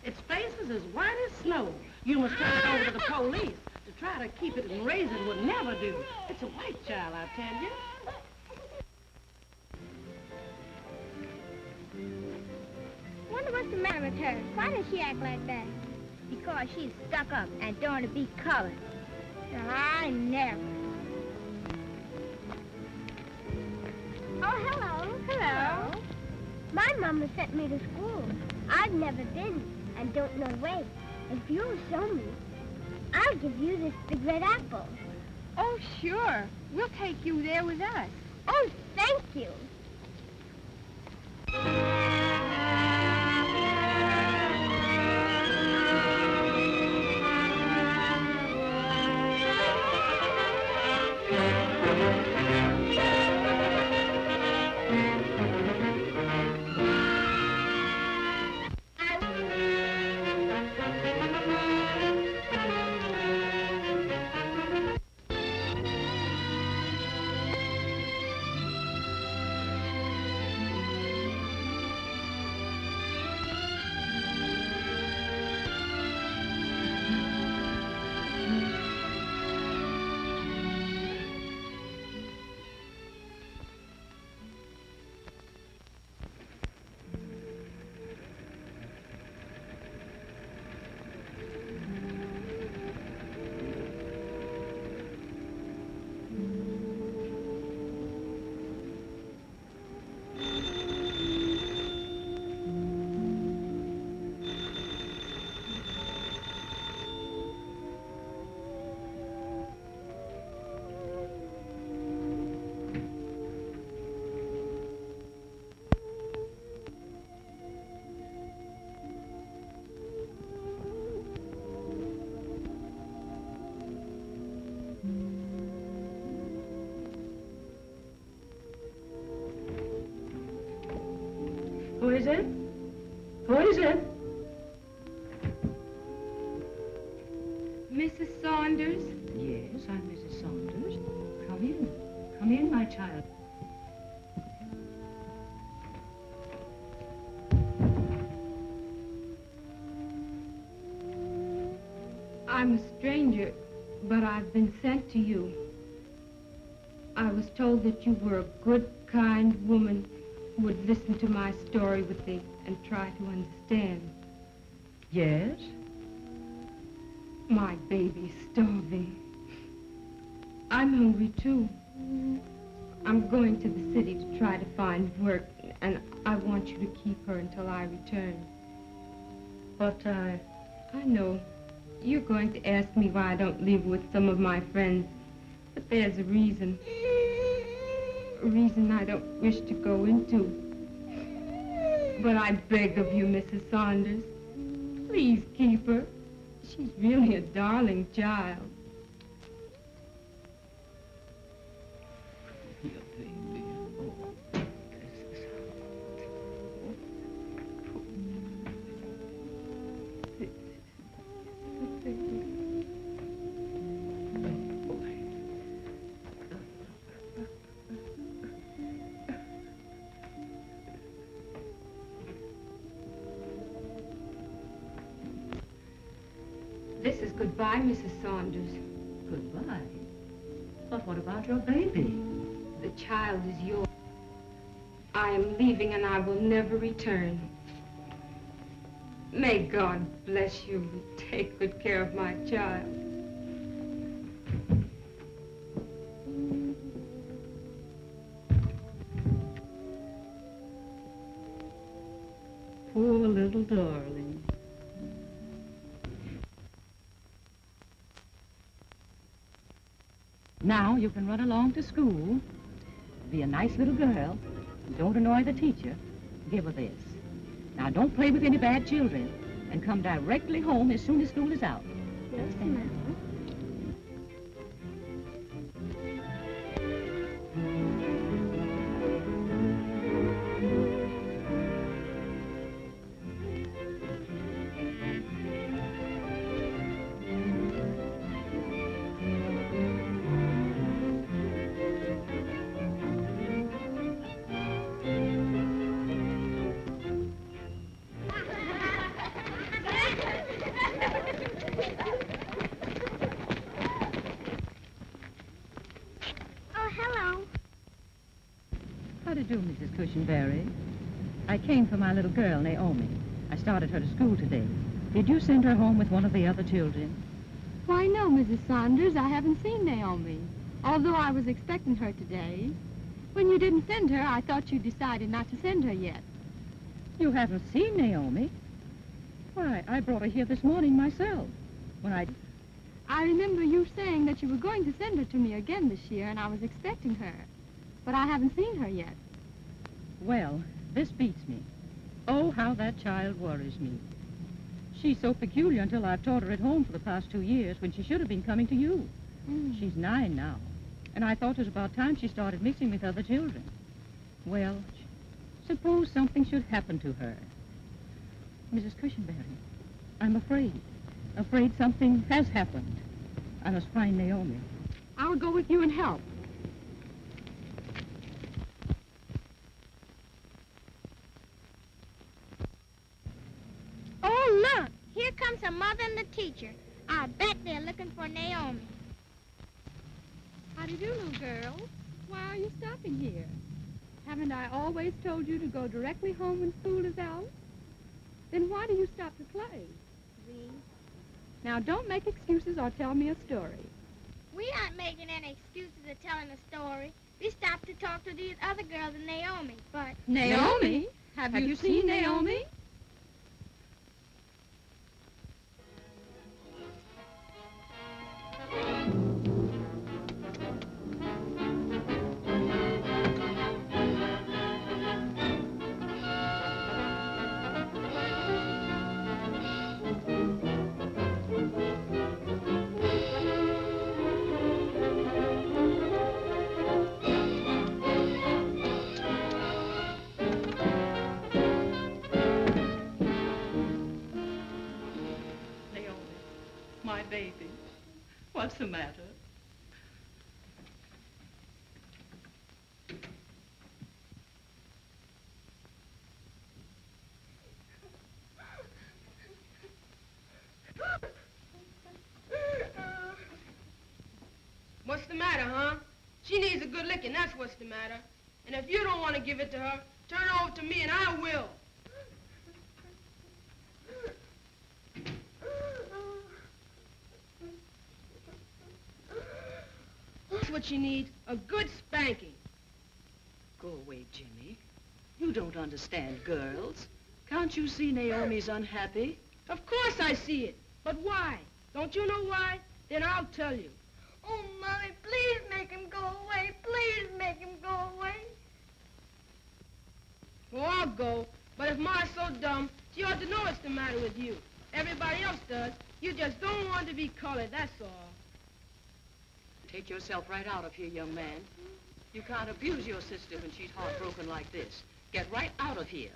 Its face is as white as snow. You must turn it over to the police. To try to keep it in raising would never do. It's a white child, I tell you. Wonder what's the matter with her? Why does she act like that? Because she's stuck up and don't want to be colored. Well, I never. Oh, hello. Hello. My mama sent me to school. I've never been and don't know the way. If you'll show me, I'll give you this big red apple. Oh, sure. We'll take you there with us. Oh, thank you. Who is it? Who is it? Mrs. Saunders? Yes, I'm Mrs. Saunders. Come in. Come in, my child. I'm a stranger, but I've been sent to you. I was told that you were a good, kind woman who would listen to my story with me and try to understand. Yes? My baby's starving. I'm hungry, too. I'm going to the city to try to find work, and I want you to keep her until I return. But I know. You're going to ask me why I don't live with some of my friends, but there's a reason. A reason I don't wish to go into. But I beg of you, Mrs. Saunders, please keep her. She's really a darling child. Your baby. Oh, this is This is goodbye, Mrs. Saunders. Goodbye. But what about your baby? The child is yours. I am leaving and I will never return. May God bless you and take good care of my child. Poor little darling. Now you can run along to school, be a nice little girl, don't annoy the teacher, give her this. Now don't play with any bad children, and come directly home as soon as school is out. Yes, ma'am. do, Mrs. Cushionberry. I came for my little girl, Naomi. I started her to school today. Did you send her home with one of the other children? Why, no, Mrs. Saunders. I haven't seen Naomi, although I was expecting her today. When you didn't send her, I thought you decided not to send her yet. You haven't seen Naomi? Why, I brought her here this morning myself. I remember you saying that you were going to send her to me again this year, and I was expecting her. But I haven't seen her yet. Well, this beats me. Oh, how that child worries me. She's so peculiar until I've taught her at home for the past 2 years when she should have been coming to you. She's 9 now, and I thought it was about time she started mixing with other children. Well, suppose something should happen to her. Mrs. Cushionberry, I'm afraid something has happened. I must find Naomi. I'll go with you and help. Oh, look! Here comes her mother and the teacher. I bet they're looking for Naomi. How do you do, little girl? Why are you stopping here? Haven't I always told you to go directly home when school is out? Then why do you stop to play? Now, don't make excuses or tell me a story. We aren't making any excuses or telling a story. We stopped to talk to these other girls and Naomi, but... Naomi? Have you seen Naomi? My baby, what's the matter? What's the matter, huh? She needs a good licking, that's what's the matter. And if you don't want to give it to her, turn her over to me and I will. That's what you need, a good spanking. Go away, Jimmie. You don't understand girls. Can't you see Naomi's unhappy? Of course I see it. But why? Don't you know why? Then I'll tell you. Oh, Mommy, please make him go away. Please make him go away. Well, I'll go. But if Ma's so dumb, she ought to know what's the matter with you. Everybody else does. You just don't want to be colored, that's all. Take yourself right out of here, young man. You can't abuse your sister when she's heartbroken like this. Get right out of here.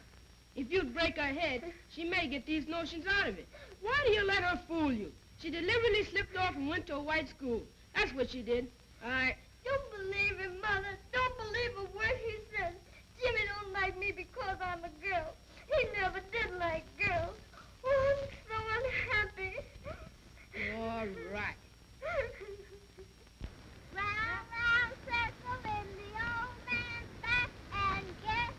If you'd break her head, she may get these notions out of it. Why do you let her fool you? She deliberately slipped off and went to a white school. That's what she did. Don't believe him, Mother. Don't believe a word he says. Jimmie don't like me because I'm a girl. He never did like girls. Oh, I'm so unhappy. All right. Round, round, circle in the old man's back and guess.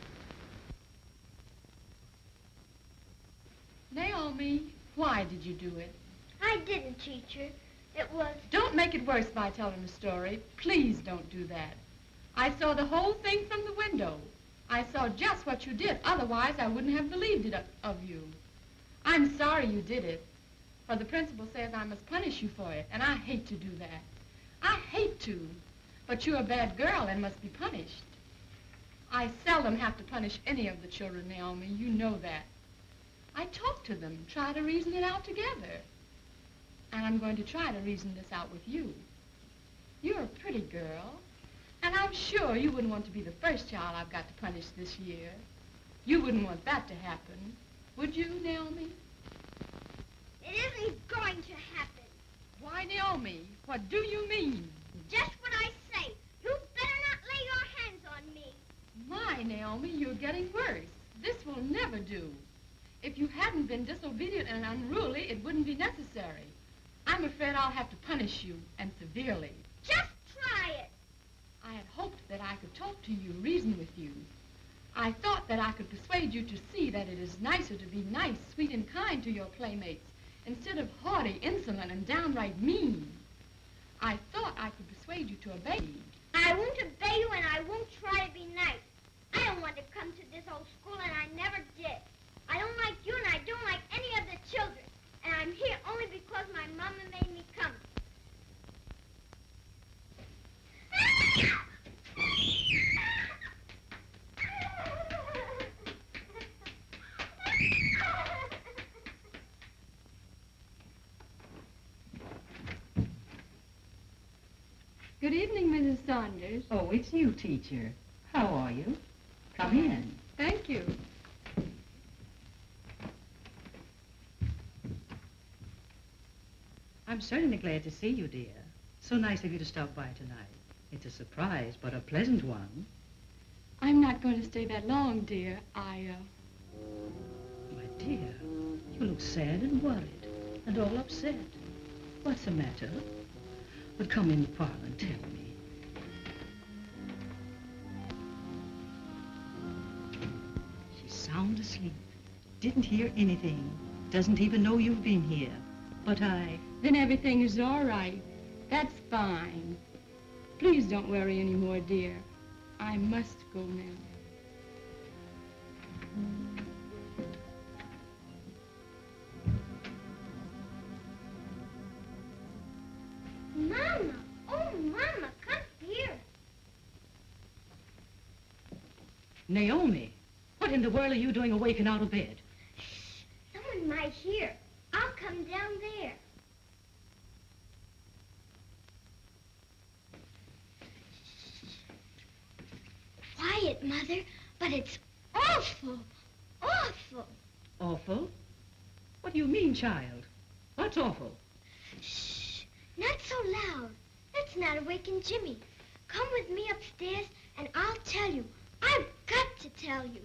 Naomi, why did you do it? I didn't, teacher. It was... Don't make it worse by telling a story. Please don't do that. I saw the whole thing from the window. I saw just what you did. Otherwise, I wouldn't have believed it of you. I'm sorry you did it. For the principal says I must punish you for it, and I hate to do that. I hate to. But you're a bad girl and must be punished. I seldom have to punish any of the children, Naomi. You know that. I talk to them, try to reason it out together. And I'm going to try to reason this out with you. You're a pretty girl, and I'm sure you wouldn't want to be the first child I've got to punish this year. You wouldn't want that to happen, would you, Naomi? It isn't going to happen. Why, Naomi, what do you mean? Just what I say. You better not lay your hands on me. My, Naomi, you're getting worse. This will never do. If you hadn't been disobedient and unruly, it wouldn't be necessary. I'm afraid I'll have to punish you, and severely. Just try it. I had hoped that I could talk to you, reason with you. I thought that I could persuade you to see that it is nicer to be nice, sweet, and kind to your playmates instead of haughty, insolent, and downright mean. I thought I could persuade you to obey me. I won't obey you, and I won't try to be nice. I don't want to come to this old school, and I never did. I don't like you, and I don't like any of the children. And I'm here only because my mama made me come. Good evening, Mrs. Saunders. Oh, it's you, teacher. How are you? Come in. Thank you. I'm certainly glad to see you, dear. So nice of you to stop by tonight. It's a surprise, but a pleasant one. I'm not going to stay that long, dear. My dear, you look sad and worried and all upset. What's the matter? But come in the parlor and tell me. She's sound asleep. Didn't hear anything. Doesn't even know you've been here. But Then everything is all right. That's fine. Please don't worry anymore, dear. I must go now. Mama! Oh, Mama, come here. Naomi, what in the world are you doing awake and out of bed? Shh, someone might hear. I'll come down there. Quiet, Mother, but it's awful, awful. Awful? What do you mean, child? What's awful? Shh, not so loud. Let's not awaken Jimmie. Come with me upstairs and I'll tell you. I've got to tell you.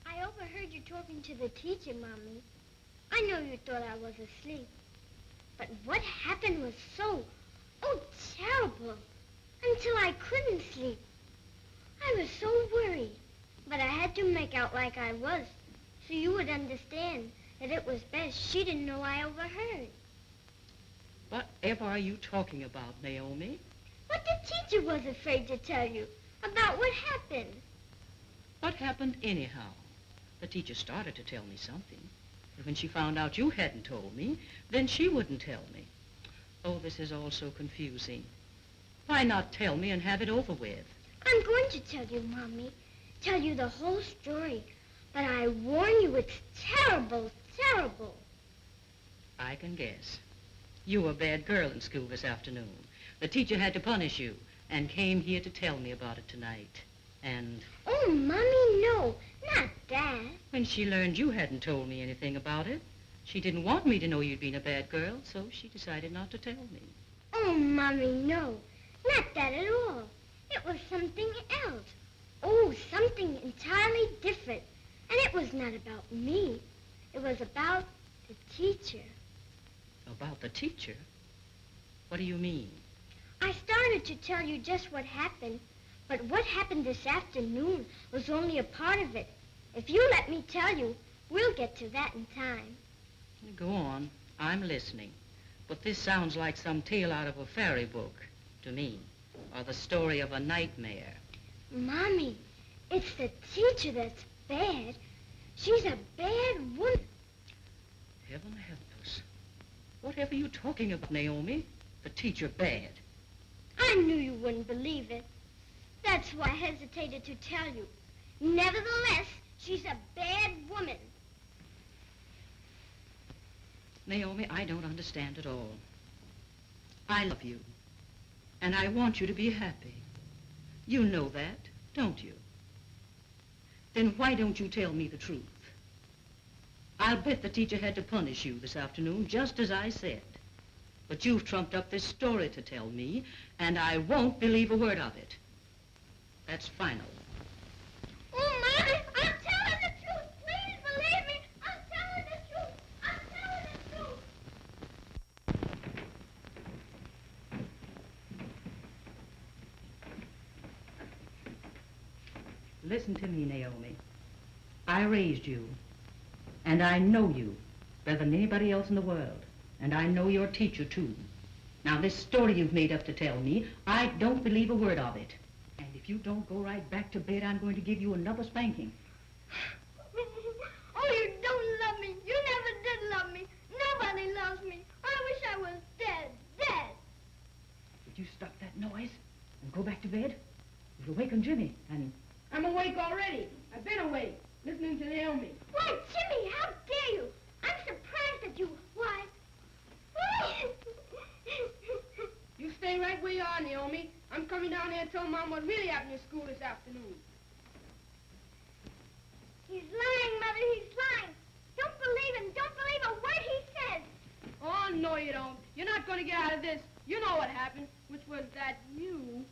I overheard you talking to the teacher, Mommy. I know you thought I was asleep. But what happened was so, terrible. Until I couldn't sleep. I was so worried. But I had to make out like I was, so you would understand that it was best she didn't know I overheard. Whatever are you talking about, Naomi? What the teacher was afraid to tell you about what happened. What happened anyhow? The teacher started to tell me something. But when she found out you hadn't told me, then she wouldn't tell me. Oh, this is all so confusing. Why not tell me and have it over with? I'm going to tell you, Mommy. Tell you the whole story. But I warn you, it's terrible, terrible. I can guess. You were a bad girl in school this afternoon. The teacher had to punish you and came here to tell me about it tonight. And Oh, Mommy, no, not that. when she learned you hadn't told me anything about it, she didn't want me to know you'd been a bad girl, so she decided not to tell me. Oh, Mommy, no, not that at all. It was something else. Oh, something entirely different. And it was not about me. It was about the teacher. About the teacher? What do you mean? I started to tell you just what happened, but what happened this afternoon was only a part of it. If you let me tell you, we'll get to that in time. Go on. I'm listening. But this sounds like some tale out of a fairy book to me, or the story of a nightmare. Mommy, it's the teacher that's bad. She's a bad woman. Heaven help us. Whatever are you talking about, Naomi? The teacher bad. I knew you wouldn't believe it. That's why I hesitated to tell you. Nevertheless, she's a bad woman. Naomi, I don't understand at all. I love you, and I want you to be happy. You know that, don't you? Then why don't you tell me the truth? I'll bet the teacher had to punish you this afternoon, just as I said. But you've trumped up this story to tell me, and I won't believe a word of it. That's final. Oh, Mommy, I'm telling the truth. Please believe me. I'm telling Listen to me, Naomi. I raised you, and I know you better than anybody else in the world, and I know your teacher, too. Now, this story you've made up to tell me, I don't believe a word of it. And if you don't go right back to bed, I'm going to give you another spanking. Oh, you don't love me. You never did love me. Nobody loves me. I wish I was dead. Would you stop that noise and go back to bed? You'll awaken Jimmie, and... I'm awake already. I've been awake, listening to Naomi. Why, Jimmie, how dare you? I'm surprised at you. Why? You stay right where you are, Naomi. I'm coming down there and tell Mom what really happened in school this afternoon. He's lying, Mother. He's lying. Don't believe him. Don't believe a word he says. Oh, no, you don't. You're not going to get out of this. You know what happened, which was that you...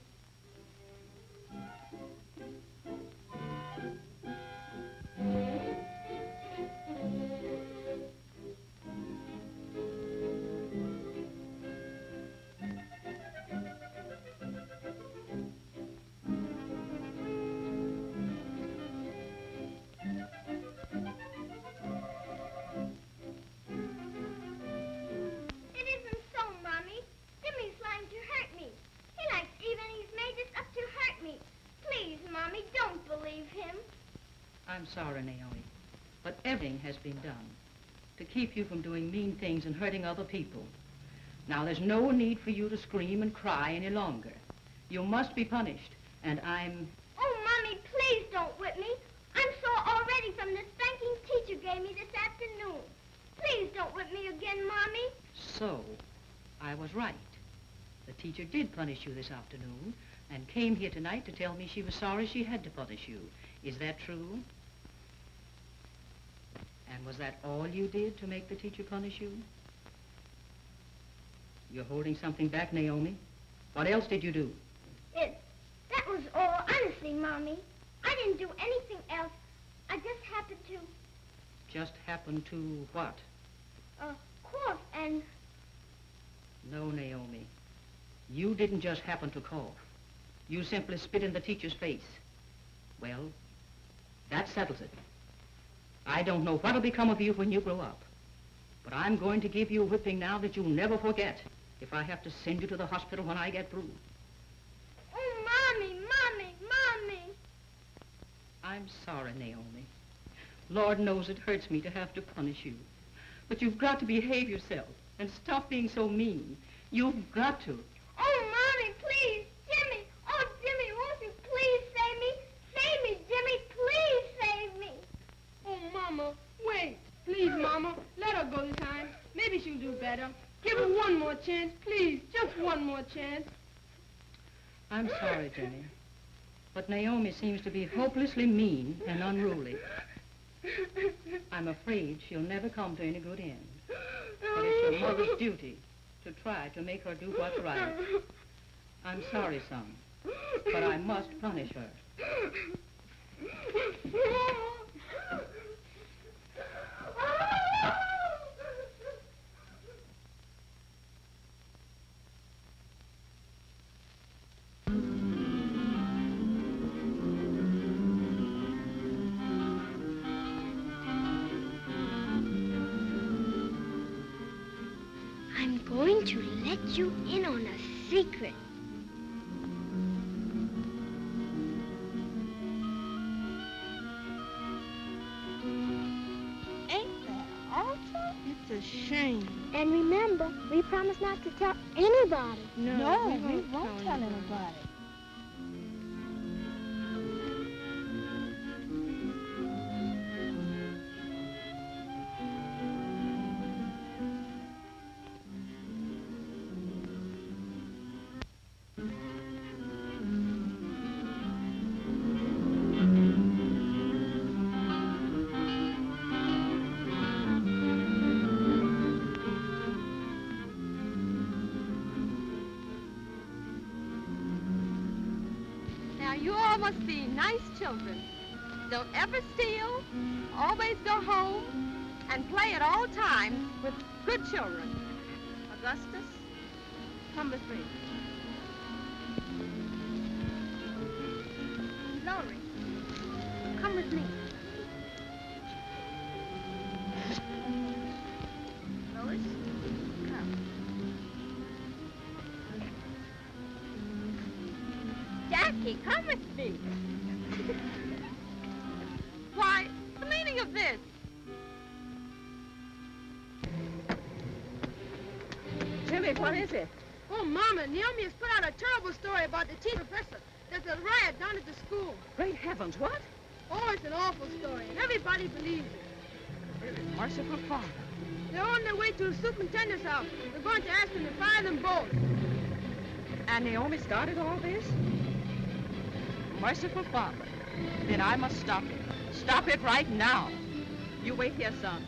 I'm sorry, Naomi, but everything has been done to keep you from doing mean things and hurting other people. Now, there's no need for you to scream and cry any longer. You must be punished, and I'm... Oh, Mommy, please don't whip me. I'm sore already from the spanking teacher gave me this afternoon. Please don't whip me again, Mommy. So, I was right. The teacher did punish you this afternoon and came here tonight to tell me she was sorry she had to punish you. Is that true? And was that all you did to make the teacher punish you? You're holding something back, Naomi. What else did you do? That was all, honestly, Mommy. I didn't do anything else. I just happened to... Just happened to what? Cough and... No, Naomi. You didn't just happen to cough. You simply spit in the teacher's face. Well, that settles it. I don't know what'll become of you when you grow up, but I'm going to give you a whipping now that you'll never forget if I have to send you to the hospital when I get through. Oh, Mommy, Mommy, Mommy. I'm sorry, Naomi. Lord knows it hurts me to have to punish you, but you've got to behave yourself and stop being so mean. You've got to. Oh, Mommy, please, Jimmie. Oh, Jimmie, won't you please save me? Save me, Jimmie, please save me. Oh, Mama, wait. Please, Mama, let her go this time. Maybe she'll do better. Give her one more chance, please. Just one more chance. I'm sorry, Jimmie, but Naomi seems to be hopelessly mean and unruly. I'm afraid she'll never come to any good end. But it's your mother's duty to try to make her do what's right. I'm sorry, son, but I must punish her. I'm going to let you in on a secret. Ain't that awful? It's a shame. And remember, we promised not to tell anybody. No, we won't tell anybody. You all must be nice children. Don't ever steal, always go home, and play at all times with good children. Augustus, number 3. Laurie, Come with me. Lois, come. Jackie, come with me. Why, the meaning of this? Jimmie, what is it? Oh, Mama, Naomi has put out a terrible story about the teacher professor. There's a riot down at the school. Great heavens, what? Oh, it's an awful story, and everybody believes it. Merciful Father. They're on their way to the superintendent's house. They're going to ask him to fire them both. And Naomi started all this? Merciful Father. Then I must stop it. Stop it right now. You wait here, son.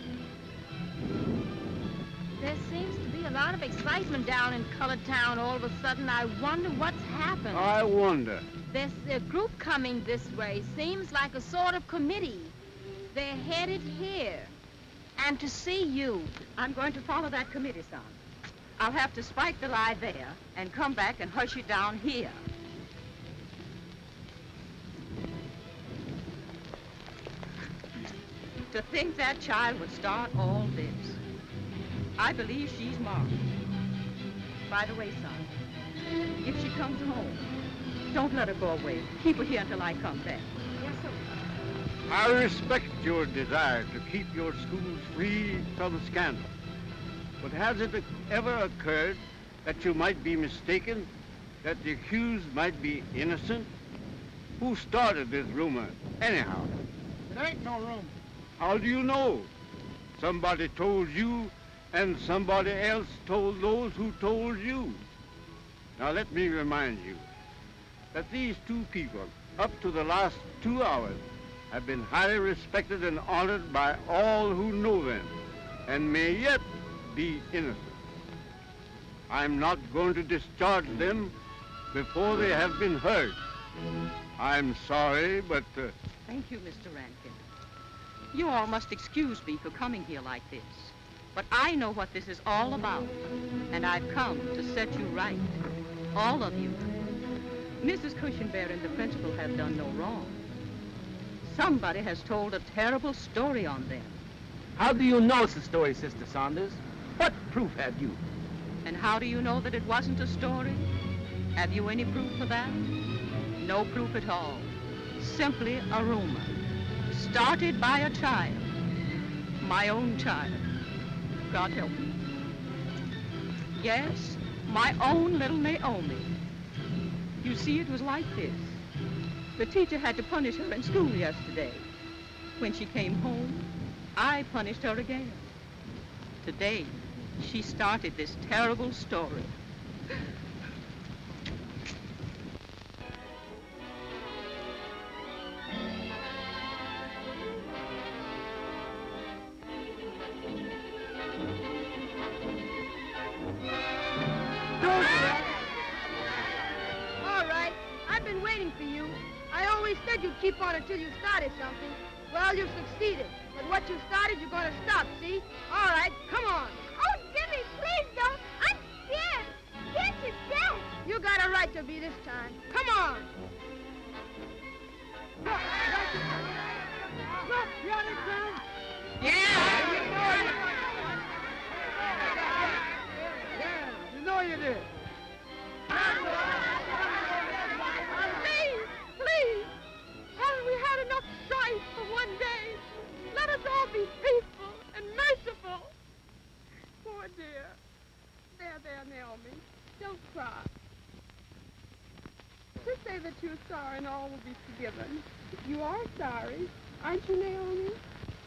There seems to be a lot of excitement down in Colored Town all of a sudden. I wonder what's happened. I wonder. There's a group coming this way. Seems like a sort of committee. They're headed here. And to see you. I'm going to follow that committee, son. I'll have to spike the lie there and come back and hush you down here. To think that child would start all this. I believe she's marked. By the way, son, if she comes home, don't let her go away. Keep her here until I come back. Yes, sir. I respect your desire to keep your schools free from scandal. But has it ever occurred that you might be mistaken, that the accused might be innocent? Who started this rumor, anyhow? It ain't no rumor. How do you know? Somebody told you, and somebody else told those who told you. Now let me remind you that these two people, up to the last 2 hours, have been highly respected and honored by all who know them, and may yet be innocent. I'm not going to discharge them before they have been heard. I'm sorry, but... Thank you, Mr. Rankin. You all must excuse me for coming here like this. But I know what this is all about, and I've come to set you right. All of you. Mrs. Cushenberry and the principal have done no wrong. Somebody has told a terrible story on them. How do you know it's a story, Sister Saunders? What proof have you? And how do you know that it wasn't a story? Have you any proof of that? No proof at all. Simply a rumor. Started by a child. My own child. God help me. Yes, my own little Naomi. You see, it was like this. The teacher had to punish her in school yesterday. When she came home, I punished her again. Today, she started this terrible story. You'd keep on until you started something. Well, you've succeeded. But what you started, you're going to stop, see? All right, come on. Oh, Jimmie, please don't. I'm scared. Scared to death. You got a right to be this time. Come on. Look, you understand? Yeah, You know you did. Please. Haven't we had enough strife for one day? Let us all be peaceful and merciful. Poor dear. There, Naomi. Don't cry. Just say that you're sorry and all will be forgiven. You are sorry, aren't you, Naomi?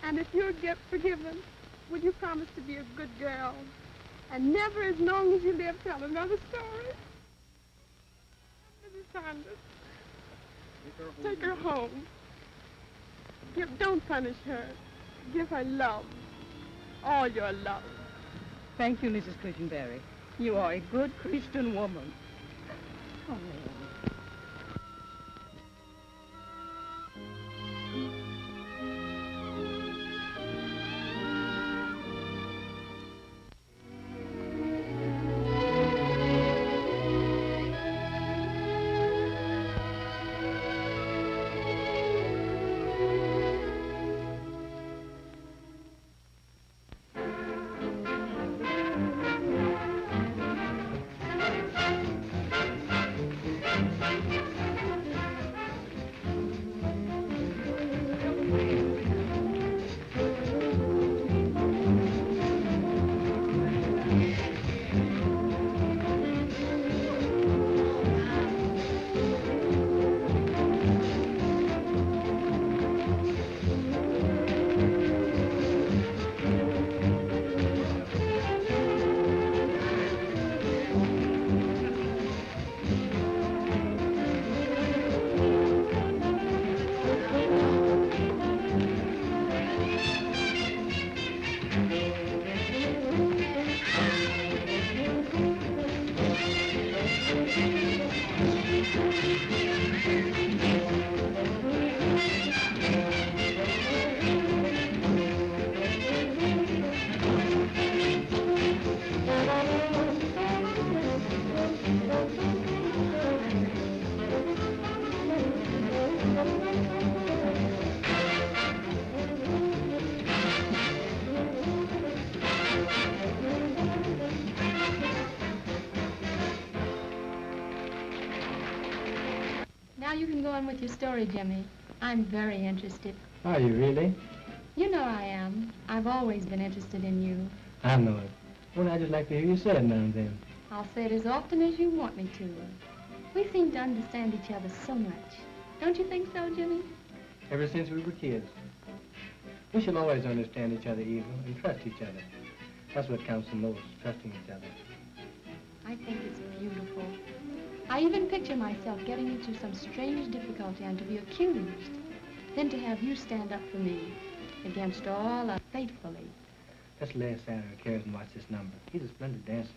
And if you're forgiven, will you promise to be a good girl and never, as long as you live, tell another story? Mrs. Saunders. Take her home. Don't punish her. Give her love. All your love. Thank you, Mrs. Cushenberry. You are a good Christian woman. Oh, Naomi. with your story, Jimmie. I'm very interested. Are you really? You know I am. I've always been interested in you. I know it. Well, I just like to hear you say it now and then. I'll say it as often as you want me to. We seem to understand each other so much. Don't you think so, Jimmie? Ever since we were kids. We should always understand each other, Ethel, and trust each other. That's what counts the most, trusting each other. I think it's beautiful. I even picture myself getting into some strange difficulty and to be accused. Then to have you stand up for me against all faithfully. Let's lay aside our cares and watch this number. He's a splendid dancer.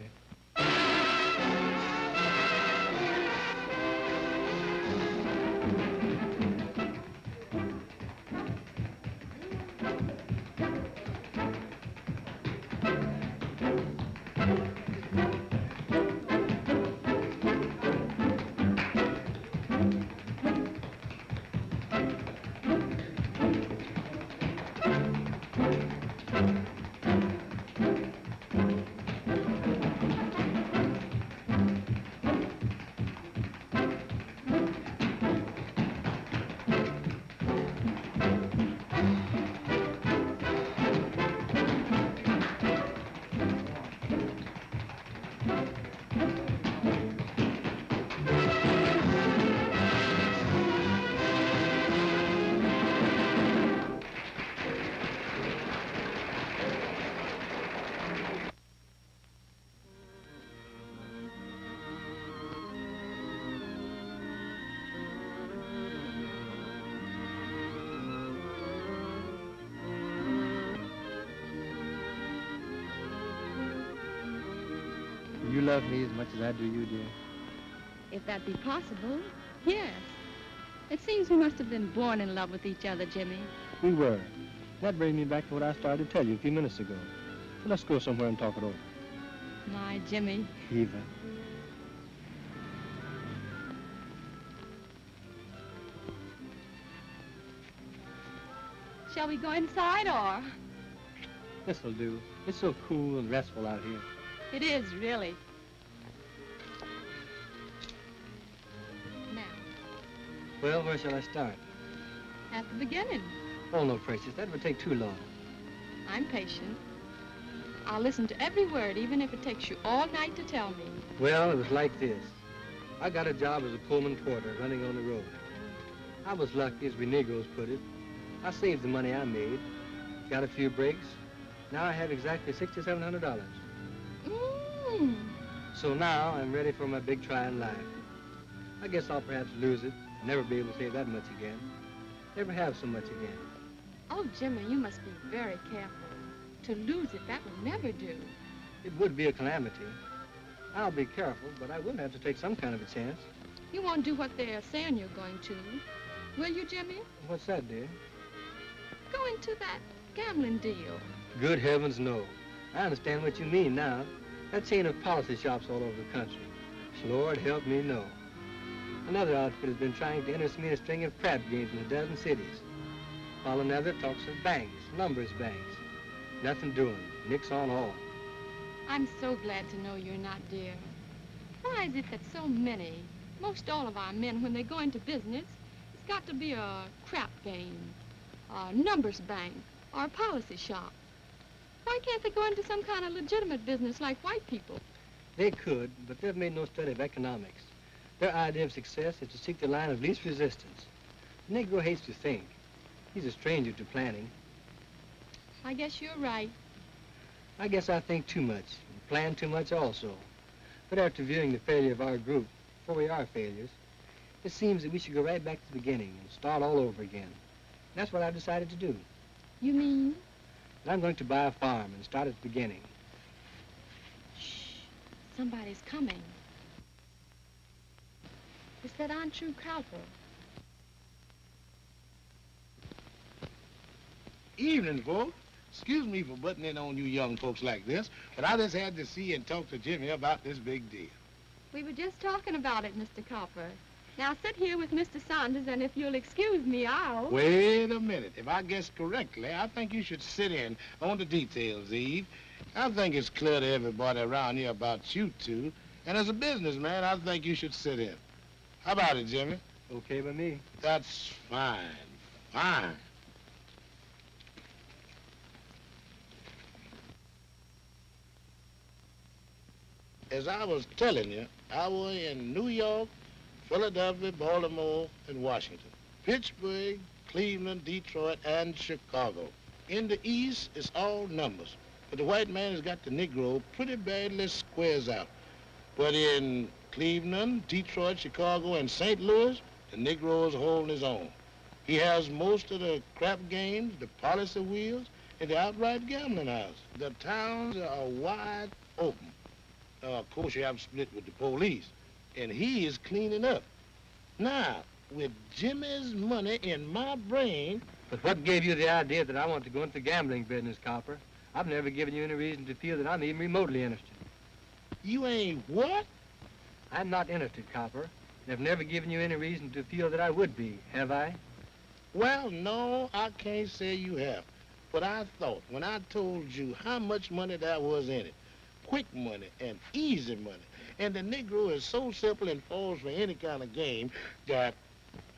You love me as much as I do you, dear. If that be possible, yes. It seems we must have been born in love with each other, Jimmie. We were. That brings me back to what I started to tell you a few minutes ago. So let's go somewhere and talk it over. My Jimmie. Eva. Shall we go inside, or? This'll do. It's so cool and restful out here. It is, really. Now, Well, where shall I start? at the beginning. Oh, no, precious. That would take too long. I'm patient. I'll listen to every word, even if it takes you all night to tell me. Well, it was like this. I got a job as a Pullman porter running on the road. I was lucky, as we Negroes put it. I saved the money I made, got a few breaks. Now I have exactly $6,700. So now I'm ready for my big try in life. I guess I'll perhaps lose it, never be able to save that much again. Never have so much again. Oh, Jimmie, you must be very careful. To lose it, that will never do. It would be a calamity. I'll be careful, but I will have to take some kind of a chance. You won't do what they're saying you're going to. Will you, Jimmie? What's that, dear? Go into that gambling deal. Good heavens, no. I understand what you mean now. That chain of policy shops all over the country. Lord help me, no. Another outfit has been trying to interest me in a string of crap games in a dozen cities. While another talks of banks, numbers banks. Nothing doing. Nix on all. I'm so glad to know you're not, dear. Why is it that so many, most all of our men, when they go into business, it's got to be a crap game, a numbers bank, or a policy shop? Why can't they go into some kind of legitimate business like white people? They could, but they've made no study of economics. Their idea of success is to seek the line of least resistance. The Negro hates to think. He's a stranger to planning. I guess you're right. I guess I think too much, and plan too much also. But after viewing the failure of our group, for we are failures, it seems that we should go right back to the beginning and start all over again. That's what I've decided to do. You mean? And I'm going to buy a farm and start at the beginning. Shh. Somebody's coming. It's that untrue Cowper. Evening, folks. Excuse me for butting in on you young folks like this, but I just had to see and talk to Jimmie about this big deal. We were just talking about it, Mr. Cowper. Now sit here with Mr. Saunders, and if you'll excuse me, I'll... Wait a minute. If I guess correctly, I think you should sit in on the details, Eve. I think it's clear to everybody around here about you two, and as a businessman, I think you should sit in. How about it, Jimmie? Okay by me. That's fine. Fine. As I was telling you, I was in New York, Philadelphia, Baltimore, and Washington. Pittsburgh, Cleveland, Detroit, and Chicago. In the East, it's all numbers. But the white man has got the Negro pretty badly squares out. But in Cleveland, Detroit, Chicago, and St. Louis, the Negro is holding his own. He has most of the crap games, the policy wheels, and the outright gambling house. The towns are wide open. Of course, you have to split with the police, and he is cleaning up. Now, with Jimmie's money in my brain... But what gave you the idea that I want to go into the gambling business, Copper? I've never given you any reason to feel that I'm even remotely interested. You ain't what? I'm not interested, Copper, and I've never given you any reason to feel that I would be, have I? Well, no, I can't say you have. But I thought, when I told you how much money there was in it, quick money and easy money, and the Negro is so simple and falls for any kind of game that...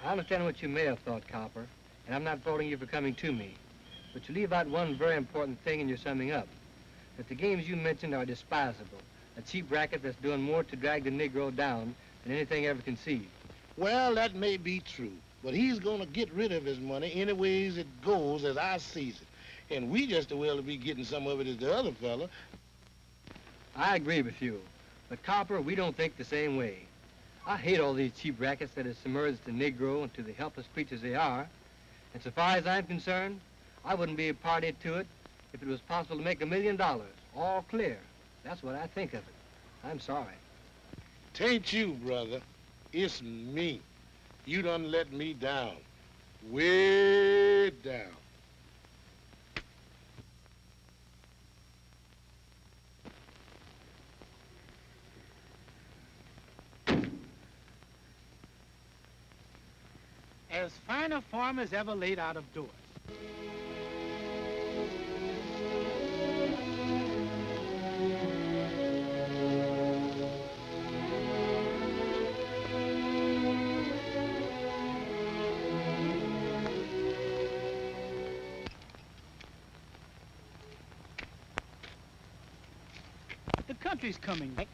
I understand what you may have thought, Copper, and I'm not faulting you for coming to me. But you leave out one very important thing in your summing up, that the games you mentioned are despisable, a cheap racket that's doing more to drag the Negro down than anything ever conceived. Well, that may be true, but he's going to get rid of his money any ways it goes as I sees it. And we just as well to be getting some of it as the other fella. I agree with you, but Copper, we don't think the same way. I hate all these cheap rackets that have submerged the Negro into the helpless creatures they are, and so far as I'm concerned, I wouldn't be a party to it if it was possible to make $1 million, all clear. That's what I think of it. I'm sorry. Tain't you, brother. It's me. You done let me down. Way down. As fine a farm as ever laid out of doors. The country's coming back.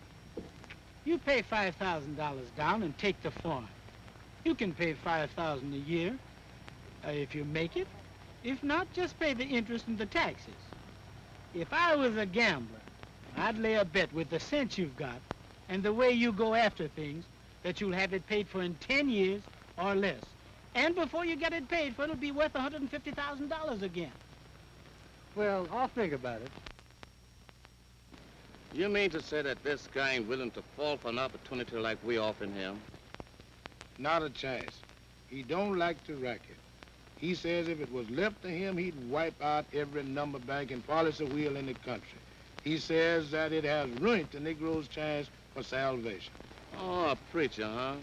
You pay $5,000 down and take the farm. You can pay $5,000 a year if you make it. If not, just pay the interest and the taxes. If I was a gambler, I'd lay a bet with the sense you've got and the way you go after things that you'll have it paid for in 10 years or less. And before you get it paid for, it'll be worth $150,000 again. Well, I'll think about it. You mean to say that this guy ain't willing to fall for an opportunity like we offering him? Not a chance. He don't like to racket. He says if it was left to him, he'd wipe out every number bank and policy wheel in the country. He says that it has ruined the Negro's chance for salvation. Oh, a preacher, huh?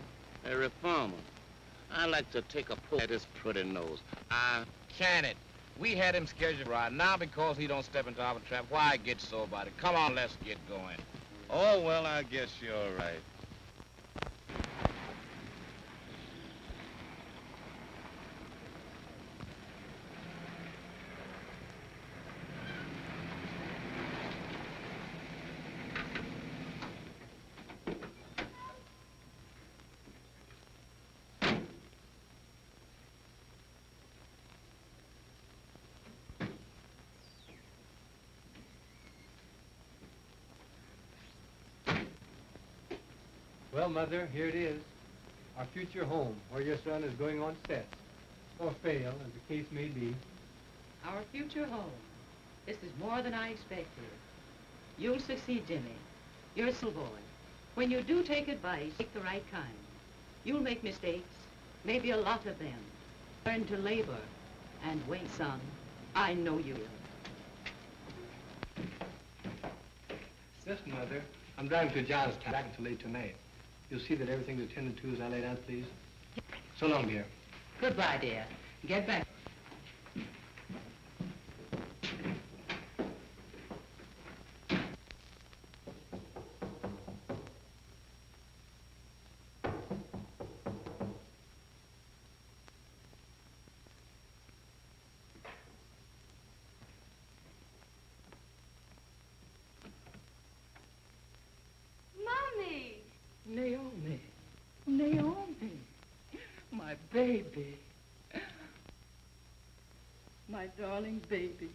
A reformer. I like to take a pull at his pretty nose. Janet, we had him scheduled right now because he don't step into our trap. Why get so about it? Come on, let's get going. Oh, well, I guess you're right. Well, Mother, here it is. Our future home, where your son is going on sets. Or fail, as the case may be. Our future home. This is more than I expected. You'll succeed, Jimmie. You're a still boy. When you do take advice, take the right kind. You'll make mistakes, maybe a lot of them. Learn to labor and wait, son. I know you will. Listen, Mother, I'm driving to Johnstown back until late tonight. You'll see that everything's attended to as I laid out, please. So long, dear. Goodbye, dear. Get back. baby. My darling baby.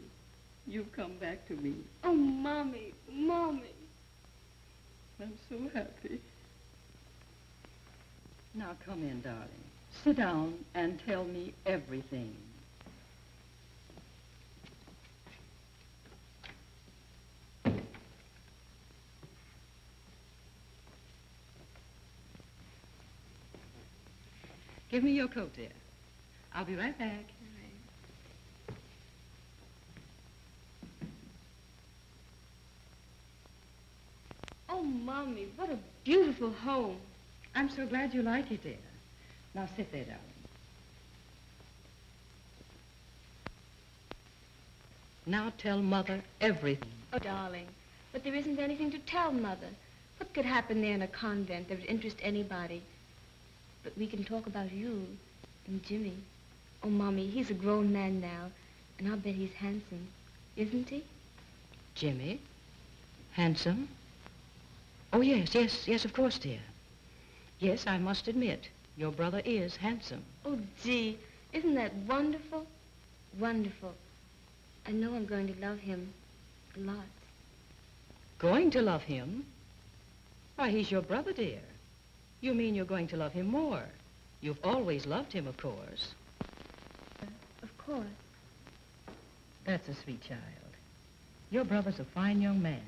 You've come back to me. Oh, Mommy, Mommy. I'm so happy. Now come in, darling. Sit down and tell me everything. Give me your coat, dear. I'll be right back. Oh, Mommy, what a beautiful home. I'm so glad you like it, dear. Now sit there, darling. Now tell Mother everything. Oh, darling, but there isn't anything to tell Mother. What could happen there in a convent that would interest anybody? But we can talk about you and Jimmie. Oh, Mommy, he's a grown man now, and I'll bet he's handsome, isn't he? Jimmie? Handsome? Oh, yes, of course, dear. Yes, I must admit, your brother is handsome. Oh, gee, isn't that wonderful? Wonderful. I know I'm going to love him a lot. Going to love him? Why, he's your brother, dear. You mean you're going to love him more. You've always loved him, of course. Of course. That's a sweet child. Your brother's a fine young man,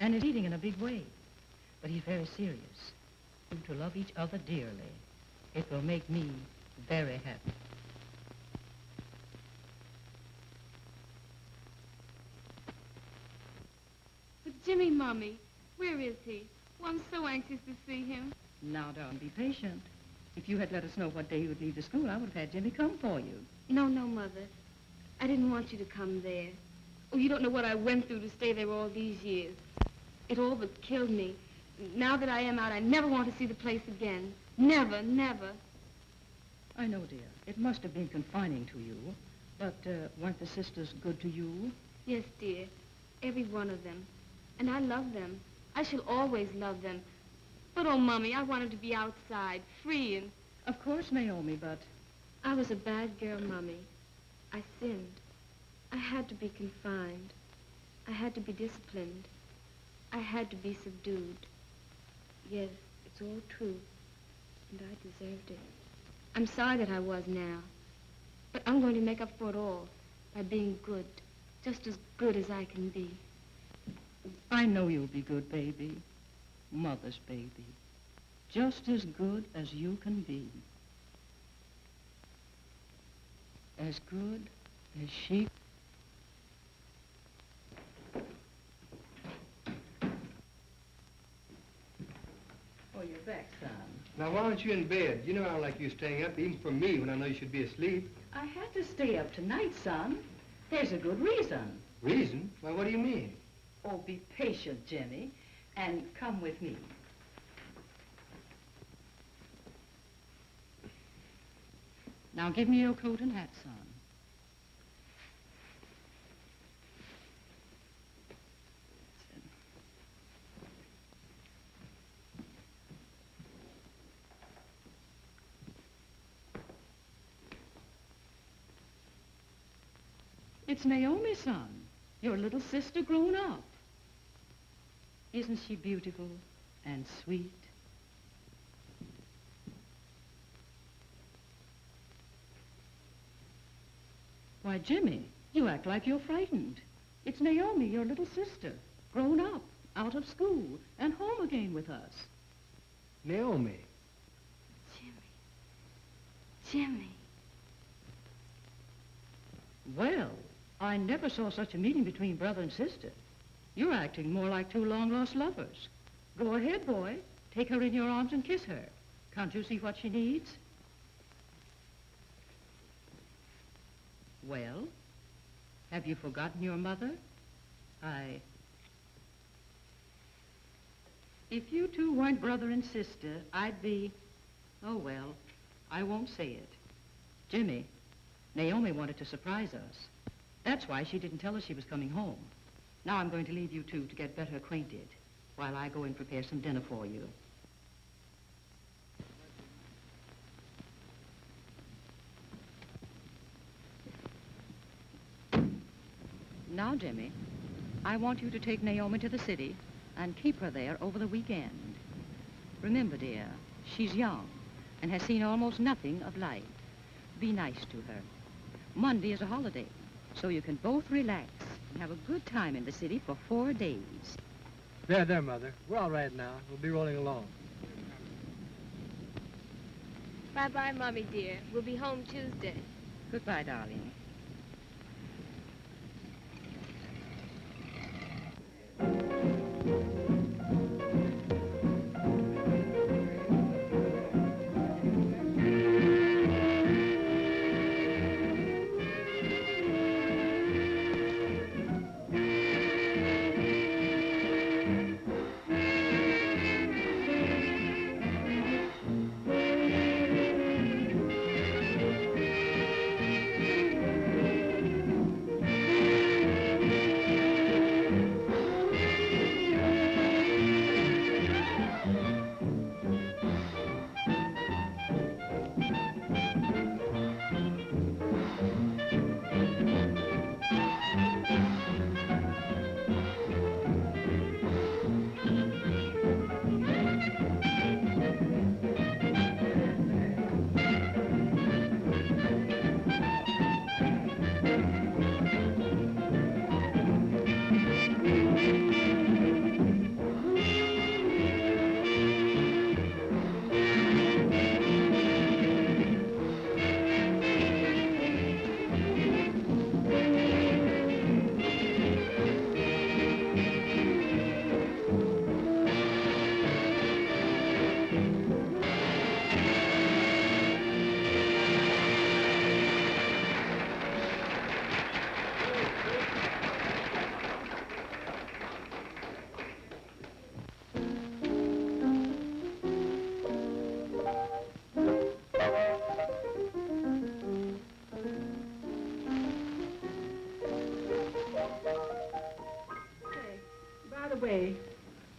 and is leading in a big way. But he's very serious. You to love each other dearly. It will make me very happy. But Jimmie, Mommy, where is he? Well, I'm so anxious to see him. Now, darling, be patient. If you had let us know what day you would leave the school, I would have had Jimmie come for you. No, Mother. I didn't want you to come there. Oh, you don't know what I went through to stay there all these years. It all but killed me. Now that I am out, I never want to see the place again. Never, never. I know, dear. It must have been confining to you. But weren't the sisters good to you? Yes, dear. Every one of them. And I love them. I shall always love them. But, oh, Mommy, I wanted to be outside, free and... Of course, Naomi, but... I was a bad girl, Mommy. I sinned. I had to be confined. I had to be disciplined. I had to be subdued. Yes, it's all true. And I deserved it. I'm sorry that I was now. But I'm going to make up for it all by being good. Just as good as I can be. I know you'll be good, baby. Mother's baby. Just as good as you can be. As good as she... Oh, you're back, son. Now, why aren't you in bed? You know I don't like you staying up, even for me, when I know you should be asleep. I had to stay up tonight, son. There's a good reason. Reason? Why, what do you mean? Oh, be patient, Jimmie, and come with me. Now, give me your coat and hat, son. It's Naomi, son. Your little sister grown up. Isn't she beautiful and sweet? Why, Jimmie, you act like you're frightened. It's Naomi, your little sister, grown up, out of school, and home again with us. Naomi. Jimmie. Well, I never saw such a meeting between brother and sister. You're acting more like two long-lost lovers. Go ahead, boy. Take her in your arms and kiss her. Can't you see what she needs? Well, have you forgotten your mother? If you two weren't brother and sister, I'd be... Oh, well, I won't say it. Jimmie, Naomi wanted to surprise us. That's why she didn't tell us she was coming home. Now I'm going to leave you two to get better acquainted while I go and prepare some dinner for you. Now, Jimmie, I want you to take Naomi to the city and keep her there over the weekend. Remember, dear, she's young and has seen almost nothing of life. Be nice to her. Monday is a holiday, so you can both relax and have a good time in the city for 4 days. There, Mother. We're all right now. We'll be rolling along. Bye-bye, Mommy, dear. We'll be home Tuesday. Goodbye, darling.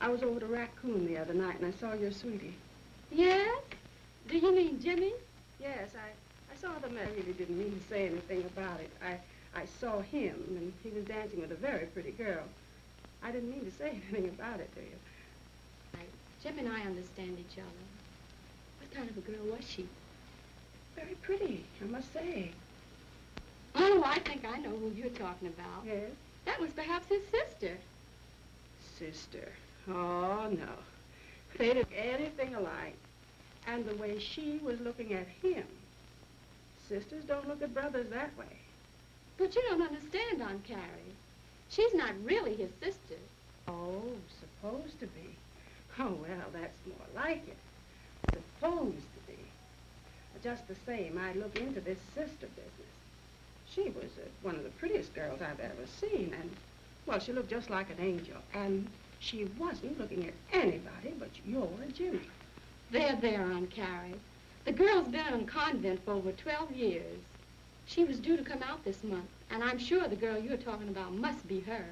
I was over to Raccoon the other night and I saw your sweetie. Yes? Do you mean Jimmie? Yes, I saw them. I really didn't mean to say anything about it. I saw him and he was dancing with a very pretty girl. I didn't mean to say anything about it to you. Jim and I understand each other. What kind of a girl was she? Very pretty, I must say. Oh, I think I know who you're talking about. Yes? That was perhaps his sister. Sister. Oh, no. They didn't look anything alike. And the way she was looking at him. Sisters don't look at brothers that way. But you don't understand, Aunt Carrie. She's not really his sister. Oh, supposed to be. Oh, well, that's more like it. Supposed to be. Just the same, I look into this sister business. She was one of the prettiest girls I've ever seen, and, well, she looked just like an angel, and she wasn't looking at anybody but your Jimmie. There, Aunt Carrie. The girl's been in a convent for over 12 years. She was due to come out this month, and I'm sure the girl you're talking about must be her.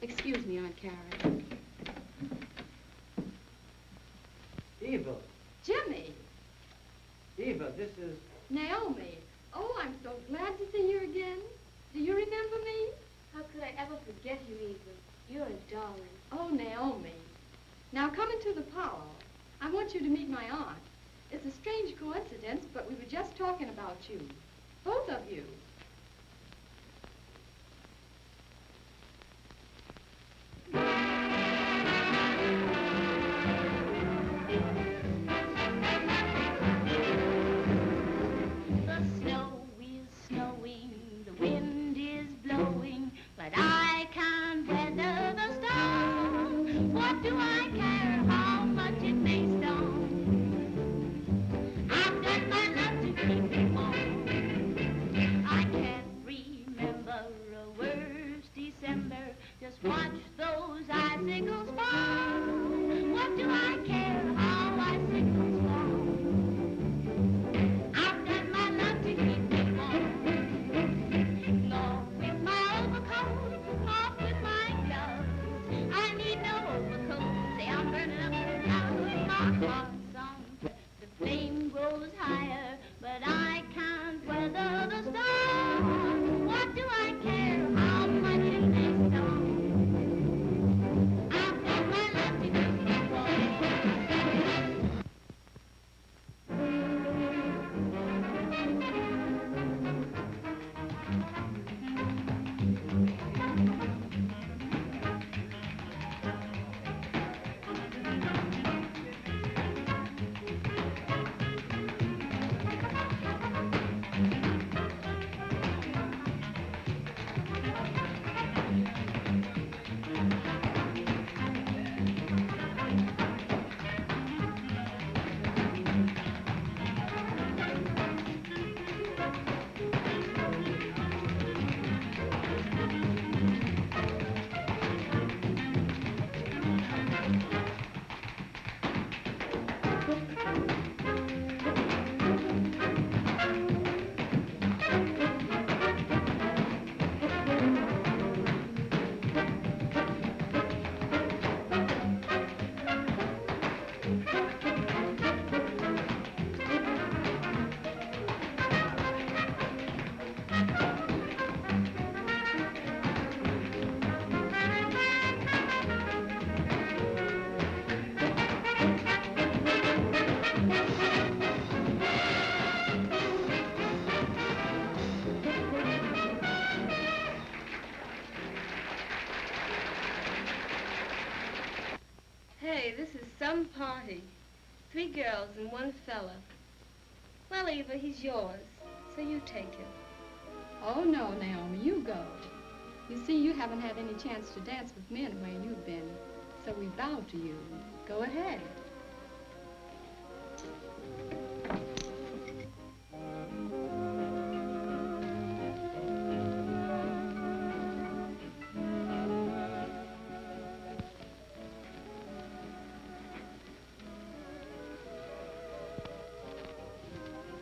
Excuse me, Aunt Carrie. Eva. Jimmie. Eva, this is... Naomi. Oh, I'm so glad to see you again. Do you remember me? How could I ever forget you, Eva? You're a darling. Oh, Naomi. Now come into the parlor. I want you to meet my aunt. It's a strange coincidence, but we were just talking about you. Both of you. The snow is snowing, the wind is blowing, but I can't weather the storm. What do I care how much it may storm? I've done my love to keep it warm. some party. 3 girls and 1 fella. Well, Eva, he's yours, so you take him. Oh, no, Naomi, you go. You see, you haven't had any chance to dance with men where you've been, so we bow to you. Go ahead.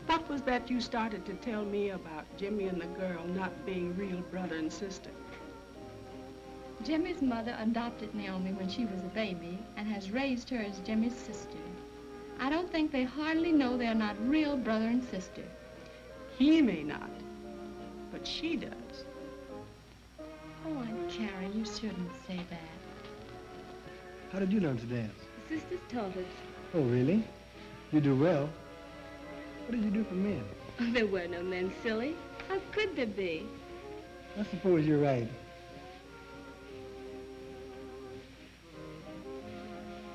What was that you started to tell me about Jimmie and the girl not being real brother and sister? Jimmie's mother adopted Naomi when she was a baby and has raised her as Jimmie's sister. I don't think they hardly know they're not real brother and sister. He may not, but she does. Oh, Aunt Carrie, you shouldn't say that. How did you learn to dance? The sisters taught us. Oh, really? You do well. What did you do for men? Oh, there were no men, silly. How could there be? I suppose you're right.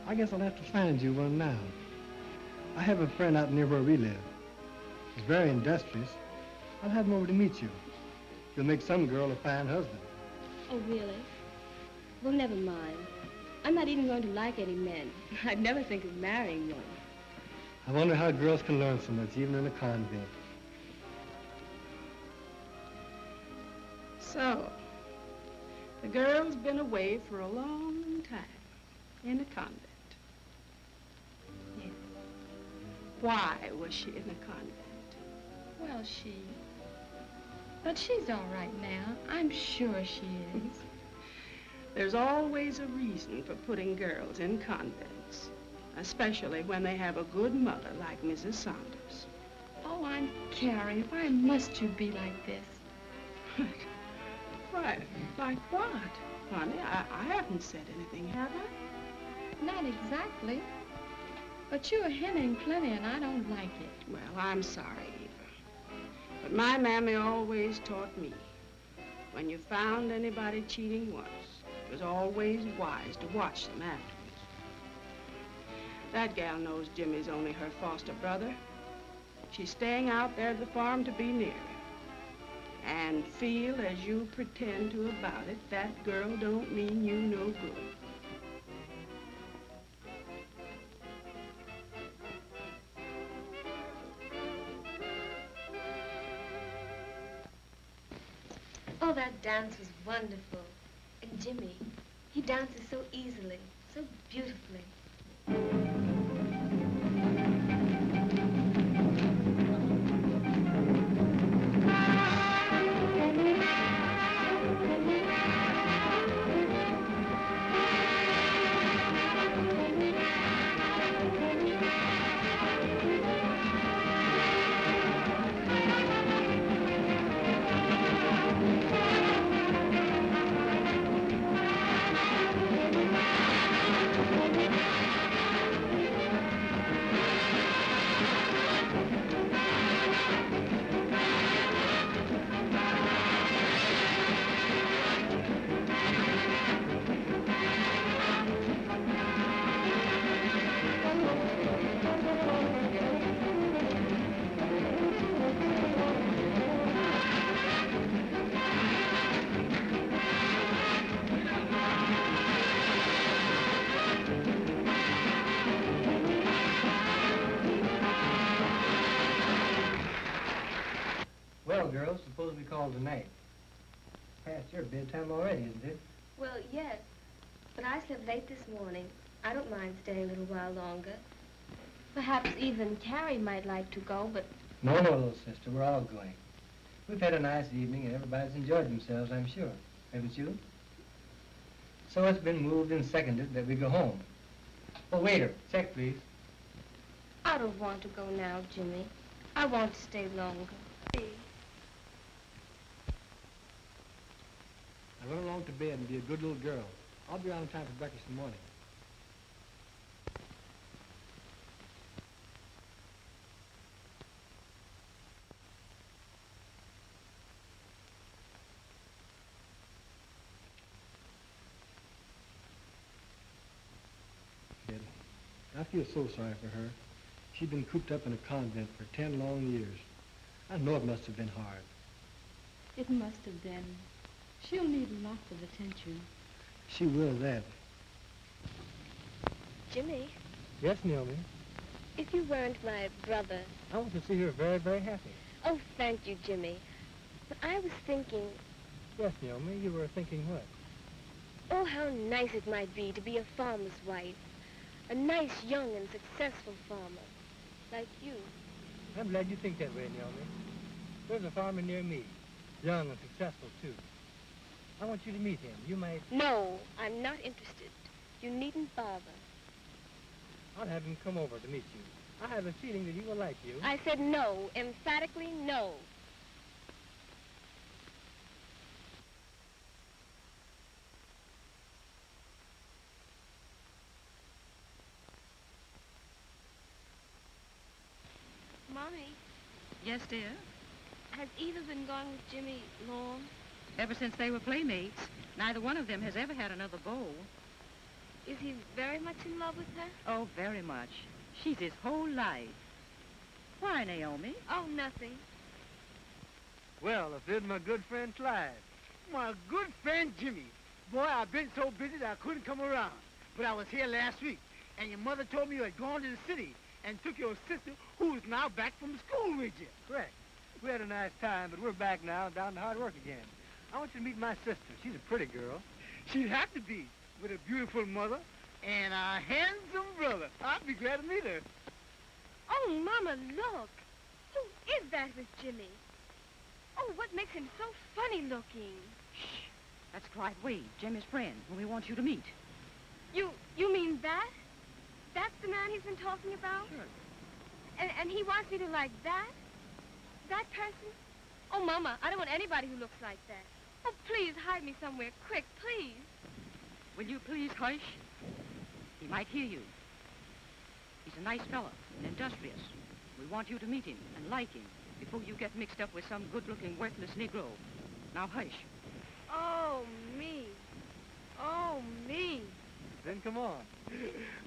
I guess I'll have to find you one now. I have a friend out near where we live. He's very industrious. I'll have him over to meet you. He'll make some girl a fine husband. Oh, really? Well, never mind. I'm not even going to like any men. I'd never think of marrying one. I wonder how girls can learn so much, even in a convent. So, the girl's been away for a long time in a convent. Yes. Why was she in a convent? Well, but she's all right now. I'm sure she is. There's always a reason for putting girls in convents, especially when they have a good mother like Mrs. Saunders. Oh, Aunt Carrie, why must you be like this? Why, like what? Honey, I haven't said anything, have I? Not exactly. But you're hinting plenty, and I don't like it. Well, I'm sorry, Eva. But my mammy always taught me, when you found anybody cheating once, it was always wise to watch them afterwards. That gal knows Jimmie's only her foster brother. She's staying out there at the farm to be near him. And feel as you pretend to about it, that girl don't mean you no good. Oh, that dance was wonderful. And Jimmie, he dances so easily, so beautifully. Well, girls, suppose we call tonight. Past your bedtime already, isn't it? Well, yes. But I slept late this morning. I don't mind staying a little while longer. Perhaps even Carrie might like to go, but... No, little sister, we're all going. We've had a nice evening and everybody's enjoyed themselves, I'm sure. Haven't you? So it's been moved and seconded that we go home. Oh, waiter, check, please. I don't want to go now, Jimmie. I want to stay longer. Now run along to bed and be a good little girl. I'll be around in time for breakfast in the morning. I feel so sorry for her. She's been cooped up in a convent for 10 long years. I know it must have been hard. It must have been. She'll need lots of attention. She will that. Jimmie, Yes, Naomi? if you weren't my brother... I want to see her very, very happy. Oh, thank you, Jimmie. But I was thinking, Yes, Naomi, you were thinking what? oh, how nice it might be to be a farmer's wife. A nice, young, and successful farmer. Like you. I'm glad you think that way, Naomi. There's a farmer near me, young and successful, too. I want you to meet him. You might... No, I'm not interested. You needn't bother. I'll have him come over to meet you. I have a feeling that he will like you. I said no, emphatically no. Mommy, Yes, dear? has Ethel been going with Jimmie long? Ever since they were playmates, neither one of them has ever had another beau. Is he very much in love with her? Oh, very much. She's his whole life. Why, Naomi? Oh, nothing. Well, if there's my good friend Clyde. My good friend Jimmie. Boy, I've been so busy that I couldn't come around. But I was here last week, and your mother told me you had gone to the city and took your sister, who is now back from school with you. Correct. We had a nice time, but we're back now, down to hard work again. I want you to meet my sister. She's a pretty girl. She'd have to be, with a beautiful mother and a handsome brother. I'd be glad to meet her. Oh, Mama, look. Who is that with Jimmie? Oh, what makes him so funny looking? Shh. That's Clyde Wade, Jimmie's friend, whom we want you to meet. You mean that? That's the man he's been talking about? Sure. And he wants me to like that? That person? Oh, Mama, I don't want anybody who looks like that. Oh, please hide me somewhere, quick, please. Will you please hush? He might hear you. He's a nice fellow and industrious. We want you to meet him and like him before you get mixed up with some good-looking, worthless Negro. Now hush. Oh, me. Oh, me. Then come on.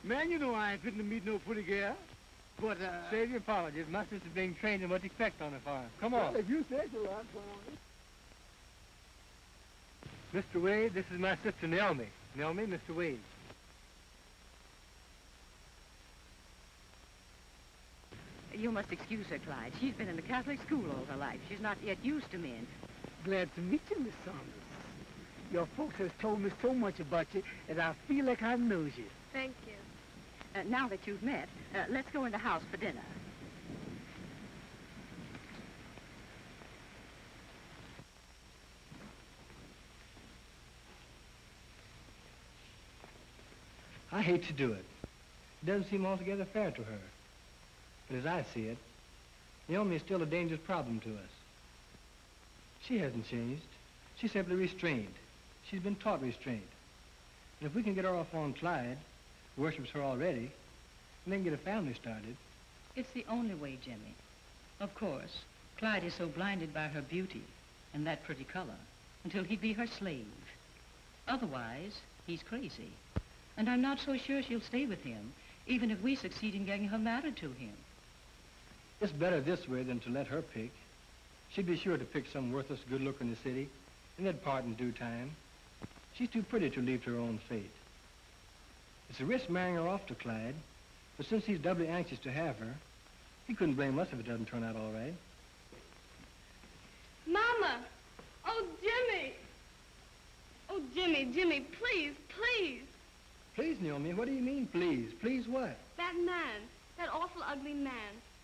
Man, you know I ain't fitting to meet no pretty girl. But, Save your apologies. My sister's being trained in what to expect on the farm. Come on. Well, if you say so, I'm going. Mr. Wade, this is my sister Naomi. Naomi, Mr. Wade. You must excuse her, Clyde. She's been in the Catholic school all her life. She's not yet used to men. Glad to meet you, Miss Saunders. Your folks has told me so much about you that I feel like I knows you. Thank you. Now that you've met, let's go in the house for dinner. I hate to do it. It doesn't seem altogether fair to her. But as I see it, Naomi is still a dangerous problem to us. She hasn't changed. She's simply restrained. She's been taught restraint. And if we can get her off on Clyde, who worships her already, and then get a family started... It's the only way, Jimmie. Of course, Clyde is so blinded by her beauty and that pretty color until he'd be her slave. Otherwise, he's crazy. And I'm not so sure she'll stay with him, even if we succeed in getting her married to him. It's better this way than to let her pick. She'd be sure to pick some worthless good looker in the city, and they'd part in due time. She's too pretty to leave to her own fate. It's a risk marrying her off to Clyde, but since he's doubly anxious to have her, he couldn't blame us if it doesn't turn out all right. Mama! Oh, Jimmie! Oh, Jimmie, please, please! Please, Naomi, what do you mean, please? Please what? That man, that awful ugly man.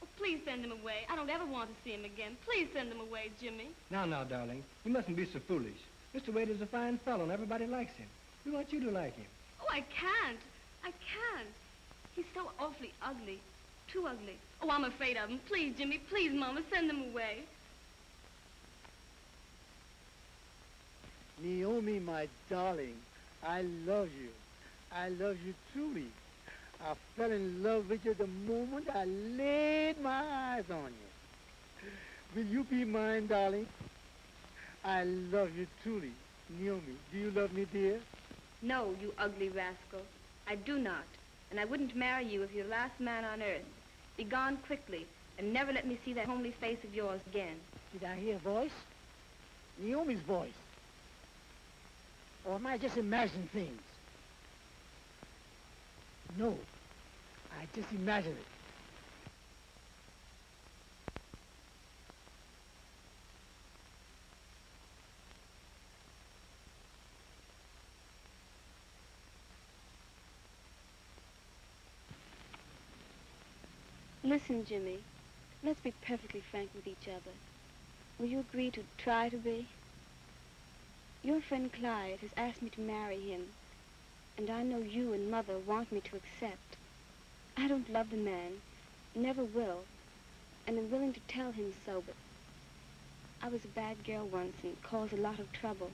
Oh, please send him away. I don't ever want to see him again. Please send him away, Jimmie. Now, darling, you mustn't be so foolish. Mr. Wade is a fine fellow, and everybody likes him. We want you to like him. Oh, I can't. I can't. He's so awfully ugly. Too ugly. Oh, I'm afraid of him. Please, Jimmie, please, Mama, send him away. Naomi, my darling, I love you. I love you truly. I fell in love with you the moment I laid my eyes on you. Will you be mine, darling? I love you truly. Naomi, do you love me, dear? No, you ugly rascal. I do not. And I wouldn't marry you if you're the last man on earth. Be gone quickly, and never let me see that homely face of yours again. Did I hear a voice? Naomi's voice. Or am I just imagining things? No, I just imagine it. Listen, Jimmie, let's be perfectly frank with each other. Will you agree to try to be? Your friend Clyde has asked me to marry him, and I know you and Mother want me to accept. I don't love the man, never will, and I'm willing to tell him so, but I was a bad girl once and caused a lot of trouble,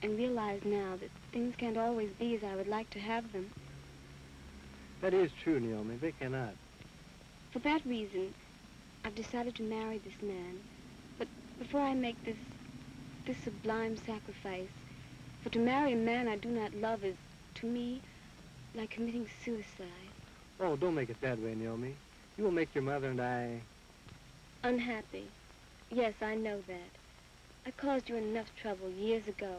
and realize now that things can't always be as I would like to have them. That is true, Naomi. They cannot. For that reason, I've decided to marry this man. But before I make this sublime sacrifice, for to marry a man I do not love is, to me, like committing suicide. Oh, don't make it that way, Naomi. You will make your mother and I... Unhappy. Yes, I know that. I caused you enough trouble years ago.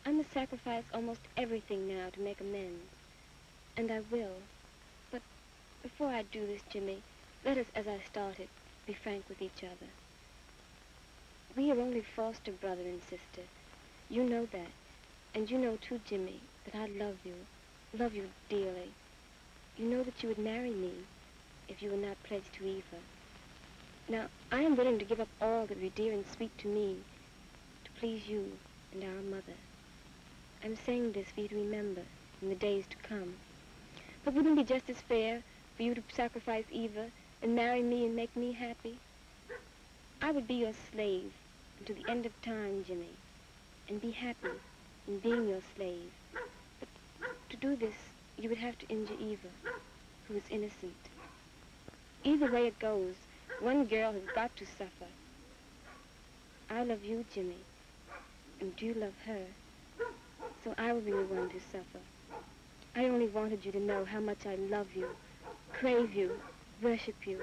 I must sacrifice almost everything now to make amends. And I will. But before I do this, Jimmie, let us, as I started, be frank with each other. We are only foster brother and sister. You know that. And you know, too, Jimmie, that I love you dearly. You know that you would marry me if you were not pledged to Eva. Now, I am willing to give up all that was dear and sweet to me to please you and our mother. I'm saying this for you to remember in the days to come. But wouldn't it be just as fair for you to sacrifice Eva and marry me and make me happy? I would be your slave until the end of time, Jimmie, and be happy in being your slave. But to do this, you would have to injure Eva, who is innocent. Either way it goes, one girl has got to suffer. I love you, Jimmie, and you love her, so I will be the one to suffer. I only wanted you to know how much I love you, crave you, worship you.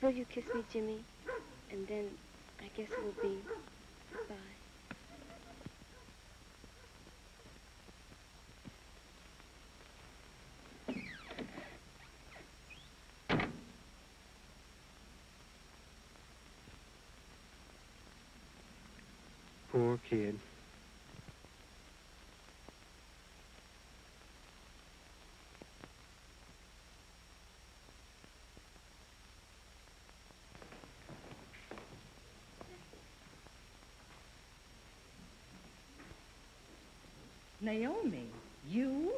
Will you kiss me, Jimmie? And then I guess it will be goodbye. Poor kid. Naomi, you?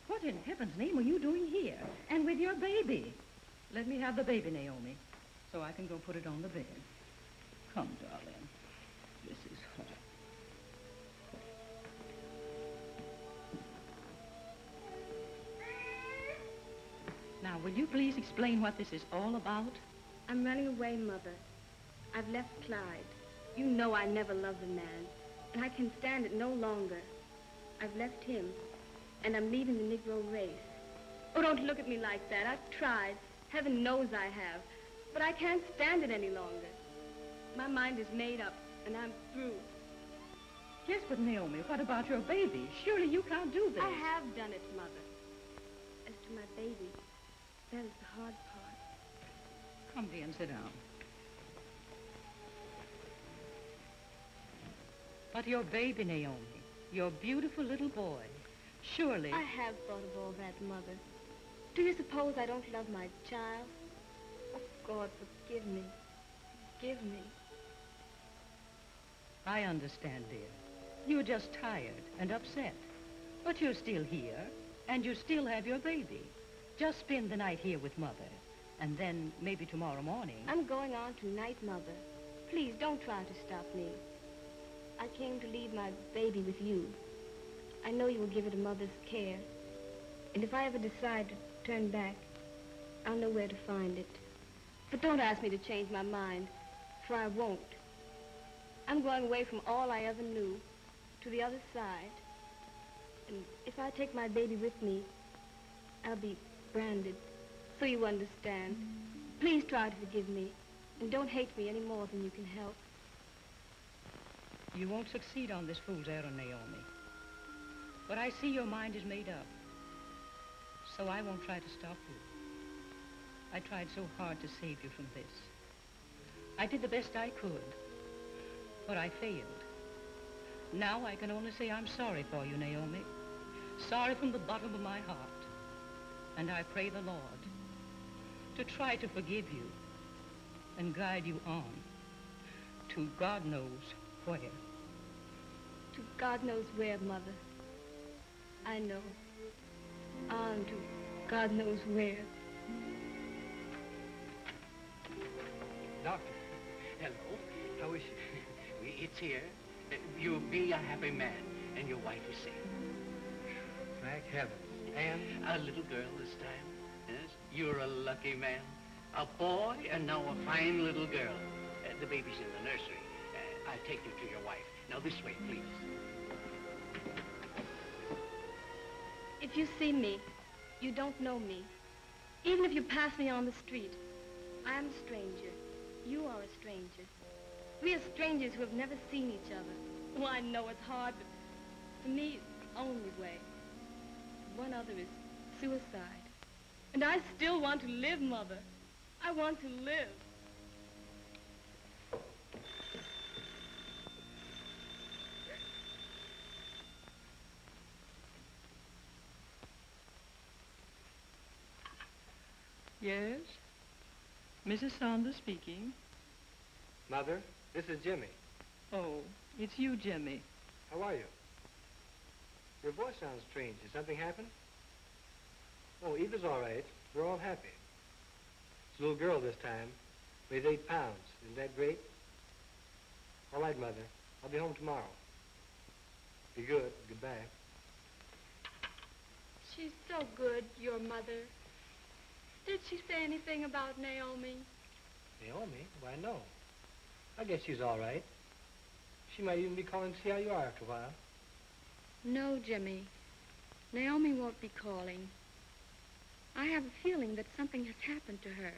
What in heaven's name are you doing here? And with your baby? Let me have the baby, Naomi, so I can go put it on the bed. Come, darling. This is hot. Now, will you please explain what this is all about? I'm running away, Mother. I've left Clyde. You know I never loved the man, and I can stand it no longer. I've left him, and I'm leaving the Negro race. Oh, don't look at me like that. I've tried. Heaven knows I have. But I can't stand it any longer. My mind is made up, and I'm through. Yes, but Naomi, what about your baby? Surely you can't do this. I have done it, Mother. As to my baby, that is the hard part. Come, dear, and sit down. But your baby, Naomi, your beautiful little boy, surely... I have thought of all that, Mother. Do you suppose I don't love my child? Oh, God, forgive me. Forgive me. I understand, dear. You're just tired and upset. But you're still here, and you still have your baby. Just spend the night here with Mother, and then maybe tomorrow morning... I'm going on tonight, Mother. Please, don't try to stop me. I came to leave my baby with you. I know you will give it a mother's care. And if I ever decide to turn back, I'll know where to find it. But don't ask me to change my mind, for I won't. I'm going away from all I ever knew, to the other side. And if I take my baby with me, I'll be branded, so you understand. Please try to forgive me, and don't hate me any more than you can help. You won't succeed on this fool's errand, Naomi. But I see your mind is made up. So I won't try to stop you. I tried so hard to save you from this. I did the best I could, but I failed. Now I can only say I'm sorry for you, Naomi. Sorry from the bottom of my heart. And I pray the Lord to try to forgive you and guide you on to God knows where. To God knows where, Mother. I know. On to God knows where. Doctor, hello. How is she? It's here. You'll be a happy man, and your wife is safe. Thank heaven. And a little girl this time. Yes, you're a lucky man. A boy and now a fine little girl. The baby's in the nursery. I'll take you to your wife. Now this way, please. If you see me, you don't know me. Even if you pass me on the street, I am a stranger. You are a stranger. We are strangers who have never seen each other. Oh, I know it's hard, but to me, it's the only way. One other is suicide. And I still want to live, Mother. I want to live. Yes? Mrs. Saunders speaking. Mother, this is Jimmie. Oh, it's you, Jimmie. How are you? Your voice sounds strange. Did something happen? Oh, Eva's all right. We're all happy. It's a little girl this time. Weighs 8 pounds. Isn't that great? All right, Mother. I'll be home tomorrow. Be good. Goodbye. She's so good, your mother. Did she say anything about Naomi? Naomi? Why, no. I guess she's all right. She might even be calling to see how you are after a while. No, Jimmie. Naomi won't be calling. I have a feeling that something has happened to her.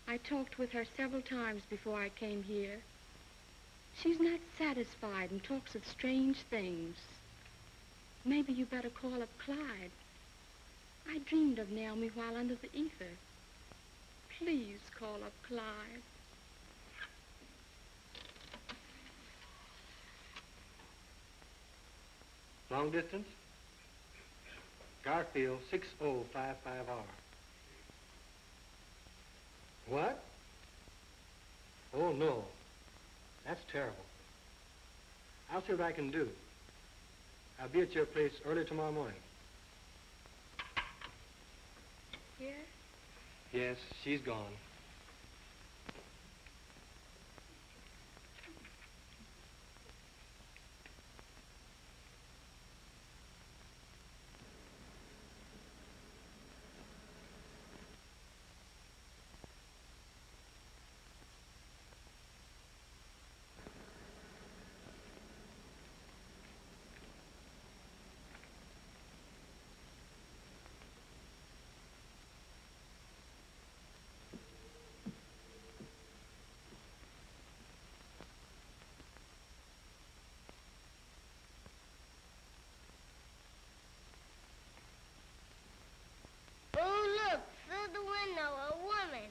I talked with her several times before I came here. She's not satisfied and talks of strange things. Maybe you better call up Clyde. I dreamed of Naomi while under the ether. Please call up Clyde. Long distance? Garfield 6055R. What? Oh, no. That's terrible. I'll see what I can do. I'll be at your place early tomorrow morning. Yes? Yes, she's gone. Oh, look, through the window, a woman.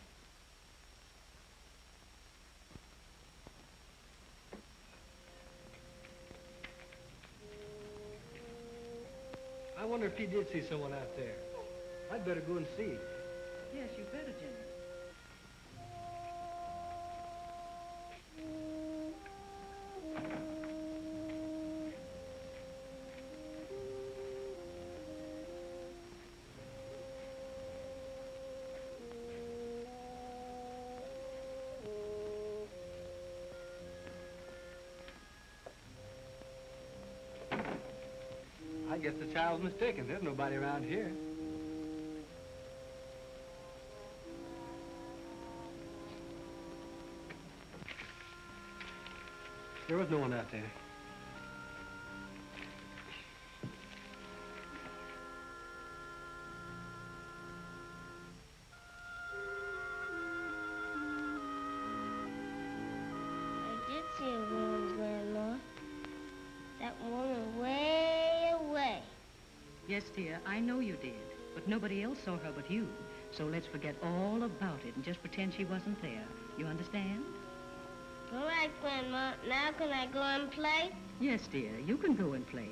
I wonder if he did see someone out there. I'd better go and see. Yes, you better, Jimmie. I guess the child's mistaken. There's nobody around here. There was no one out there. Yes, dear, I know you did. But nobody else saw her but you. So let's forget all about it and just pretend she wasn't there. You understand? All right, Grandma. Now can I go and play? Yes, dear, you can go and play.